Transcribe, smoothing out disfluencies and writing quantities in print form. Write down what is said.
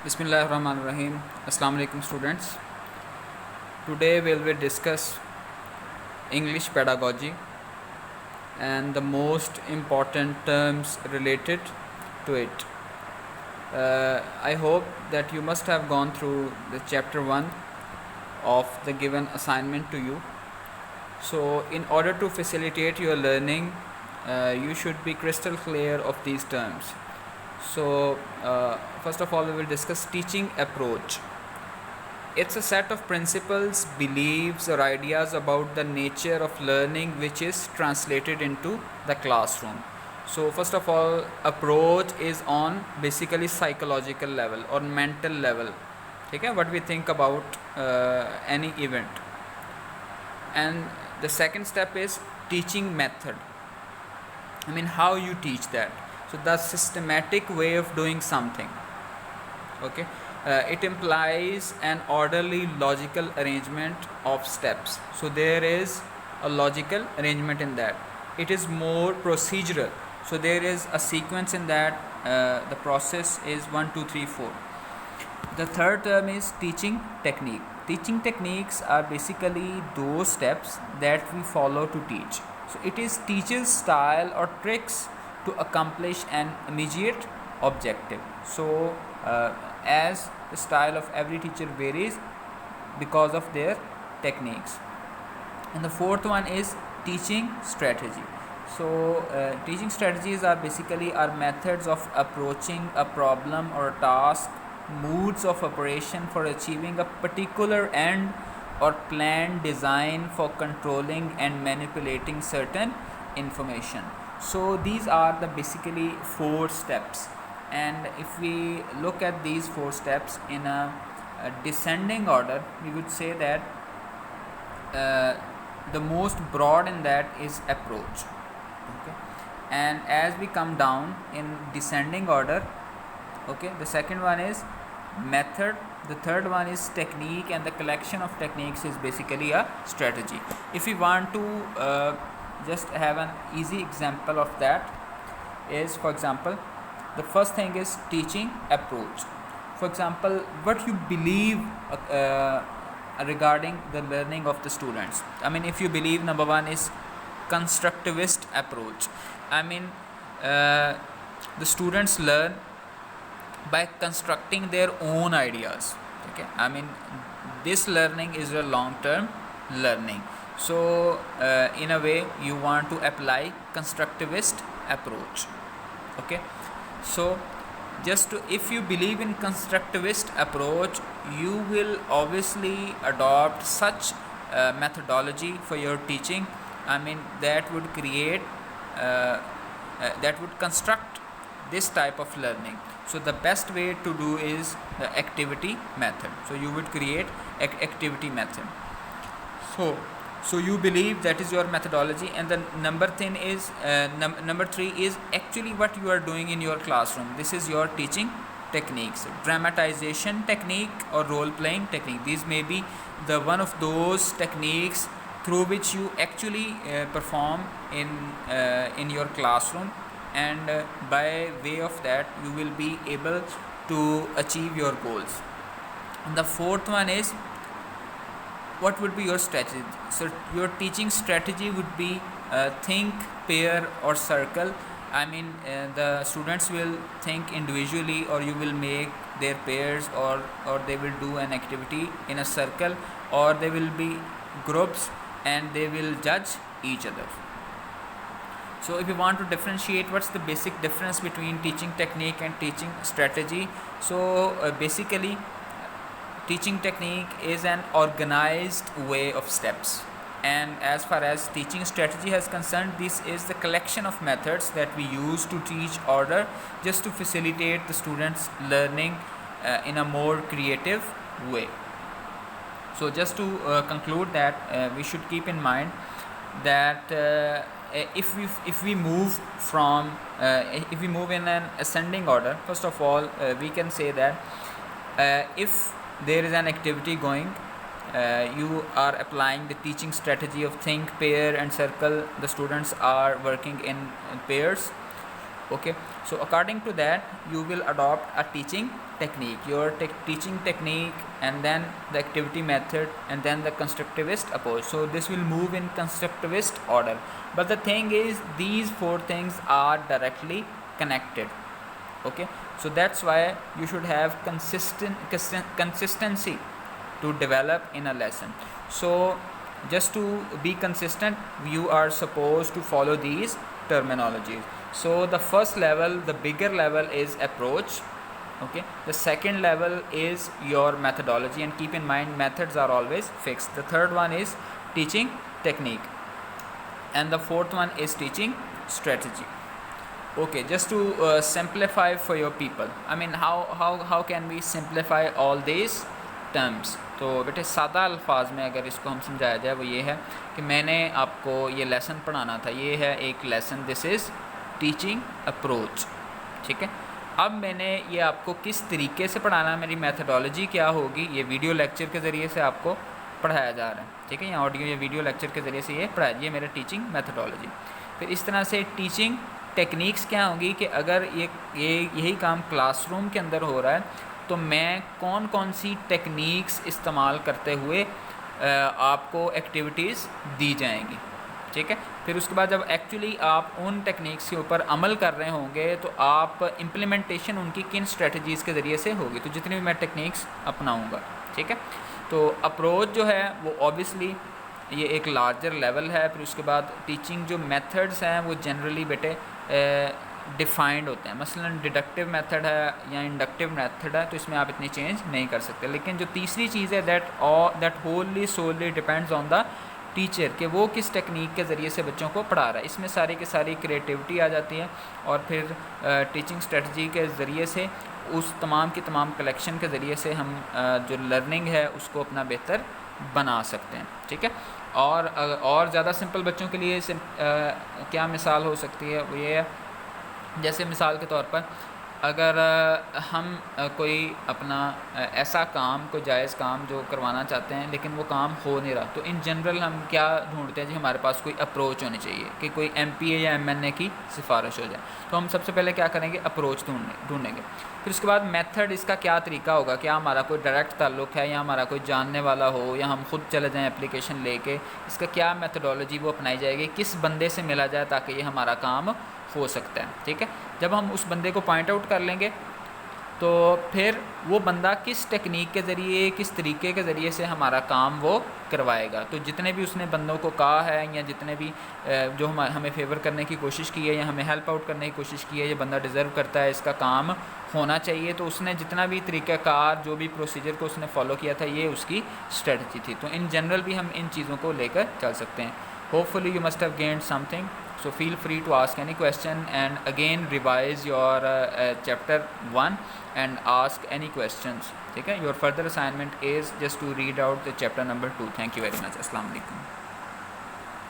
Bismillahirrahmanirrahim. Assalamu alaikum students. Today we will discuss English pedagogy and the most important terms related to it. I hope that you must have gone through the chapter 1 of the given assignment to you. So in order to facilitate your learning, you should be crystal clear of these terms. So first of all, we will discuss teaching approach. It's a set of principles, beliefs or ideas about the nature of learning which is translated into the classroom. So first of all, approach is on basically psychological level or mental level. Okay, what we think about any event. And the second step is teaching method. I mean, how you teach that. So the systematic way of doing something. Okay, it implies an orderly logical arrangement of steps. So there is a logical arrangement in that. It is more procedural. So there is a sequence in that. The process is 1, 2, 3, 4. The third term is teaching technique. Teaching techniques are basically those steps that we follow to teach. So it is teacher's style or tricks to accomplish an immediate objective. So as the style of every teacher varies because of their techniques. And the fourth one is teaching strategy. So teaching strategies are basically our methods of approaching a problem or a task, modes of operation for achieving a particular end, or plan design for controlling and manipulating certain information. So these are the basically 4 steps, and if we look at these 4 steps in a descending order, we would say that the most broad in that is approach. Okay, and as we come down in descending order, okay, the second one is method, the third one is technique, and the collection of techniques is basically a strategy. If we want to just have an easy example of that is, for example, the first thing is teaching approach. For example, what you believe regarding the learning of the students. I mean, if you believe number 1 is constructivist approach, I mean the students learn by constructing their own ideas. Okay, I mean this learning is a long-term learning. So in a way you want to apply constructivist approach. Okay, so just to, if you believe in constructivist approach, you will obviously adopt such methodology for your teaching. I mean that would create that would construct this type of learning. So the best way to do is the activity method. So you would create activity method. So you believe that is your methodology. And the number 3 is actually what you are doing in your classroom. This is your teaching techniques, dramatization technique or role playing technique. These may be the one of those techniques through which you actually perform in your classroom, and by way of that you will be able to achieve your goals. And the fourth one is what would be your strategy. So your teaching strategy would be think, pair or circle. I mean the students will think individually, or you will make their pairs, or they will do an activity in a circle, or they will be groups and they will judge each other. So if you want to differentiate what's the basic difference between teaching technique and teaching strategy, so basically teaching technique is an organized way of steps, and as far as teaching strategy is concerned, this is the collection of methods that we use to teach order, just to facilitate the students learning in a more creative way. So just to conclude that we should keep in mind that if we move in an ascending order, first of all we can say that if there is an activity going, you are applying the teaching strategy of think, pair and circle. The students are working in pairs. Okay, so according to that you will adopt a teaching technique, your teaching technique, and then the activity method, and then the constructivist approach. So this will move in constructivist order, but the thing is these four things are directly connected. Okay, so that's why you should have consistency to develop in a lesson. So just to be consistent, you are supposed to follow these terminologies. So the first level, the bigger level, is approach. Okay, the second level is your methodology, and keep in mind methods are always fixed. The third one is teaching technique, and the fourth one is teaching strategy. Okay, just to simplify for your people, I mean how can we simplify all these terms. तो बेटे सादा अल्फाज में अगर इसको हम समझाया जाए वो ये है कि मैंने आपको ये लेसन पढ़ाना था, ये है एक lesson, this is teaching approach. ठीक है, अब मैंने ये आपको किस तरीके से पढ़ाना है, मेरी मेथडोलॉजी क्या होगी, ये वीडियो लेक्चर के ज़रिए से आपको पढ़ाया जा रहा है. ठीक है, या ऑडियो या वीडियो लेक्चर के ज़रिए से ये पढ़ाया, ये मेरा टीचिंग मेथडोलॉजी. फिर इस तरह से टीचिंग टेक्निक्स क्या होंगी कि अगर यही काम क्लासरूम के अंदर हो रहा है तो मैं कौन कौन सी टेक्निक्स इस्तेमाल करते हुए आपको एक्टिविटीज़ दी जाएंगी. ठीक है, फिर उसके बाद जब एक्चुअली आप उन टेक्निक्स के ऊपर अमल कर रहे होंगे तो आप इम्प्लीमेंटेशन उनकी किन स्ट्रेटजीज़ के ज़रिए से होगी, तो जितनी भी मैं टेक्निक्स अपनाऊंगा. ठीक है, तो अप्रोच जो है वो ऑब्वियसली ये एक लार्जर लेवल है. फिर उसके बाद टीचिंग जो मेथड्स हैं वो जनरली बेटे डिफाइंड होते हैं. मसलन डिडक्टिव मेथड है या इंडक्टिव मेथड है तो इसमें आप इतनी चेंज नहीं कर सकते. लेकिन जो तीसरी चीज़ है that wholly solely depends on the teacher कि वो किस टेक्निक के ज़रिए से बच्चों को पढ़ा रहा है. इसमें सारी की सारी क्रिएटिविटी आ जाती है और फिर टीचिंग स्ट्रेटजी के ज़रिए से उस तमाम की तमाम कलेक्शन के ज़रिए से हम जो लर्निंग है उसको अपना बेहतर बना सकते हैं. ठीक है, और ज़्यादा सिंपल बच्चों के लिए क्या मिसाल हो सकती है, वो ये है जैसे मिसाल के तौर पर अगर हम कोई अपना ऐसा काम, कोई जायज़ काम जो करवाना चाहते हैं लेकिन वो काम हो नहीं रहा, तो इन जनरल हम क्या ढूंढते हैं जी, हमारे पास कोई अप्रोच होनी चाहिए कि कोई MPA या MNA की सिफारिश हो जाए. तो हम सबसे पहले क्या करेंगे, अप्रोच ढूंढेंगे. फिर उसके बाद मेथड, इसका क्या तरीका होगा, क्या हमारा कोई डायरेक्ट ताल्लुक़ है या हमारा कोई जानने वाला हो या हम ख़ुद चले जाएँ एप्लीकेशन लेके, इसका क्या मेथडोलॉजी वो अपनाई जाएगी, किस बंदे से मिला जाए ताकि ये हमारा काम हो सकता है. ठीक है, जब हम उस बंदे को पॉइंट आउट कर लेंगे तो फिर वो बंदा किस टेक्निक के ज़रिए, किस तरीके के ज़रिए से हमारा काम वो करवाएगा. तो जितने भी उसने बंदों को कहा है या जितने भी जो हमें फेवर करने की कोशिश की है या हमें हेल्प आउट करने की कोशिश की है, ये बंदा डिज़र्व करता है, इसका काम होना चाहिए, तो उसने जितना भी तरीक़ाकार, जो भी प्रोसीजर को उसने फॉलो किया था, ये उसकी स्ट्रेटजी थी. तो इन जनरल भी हम इन चीज़ों को लेकर चल सकते हैं. Hopefully you must have gained something. So feel free to ask any question and again revise your chapter 1 and ask any questions. Okay, your further assignment is just to read out the chapter number 2. Thank you very much. Assalamu alaikum.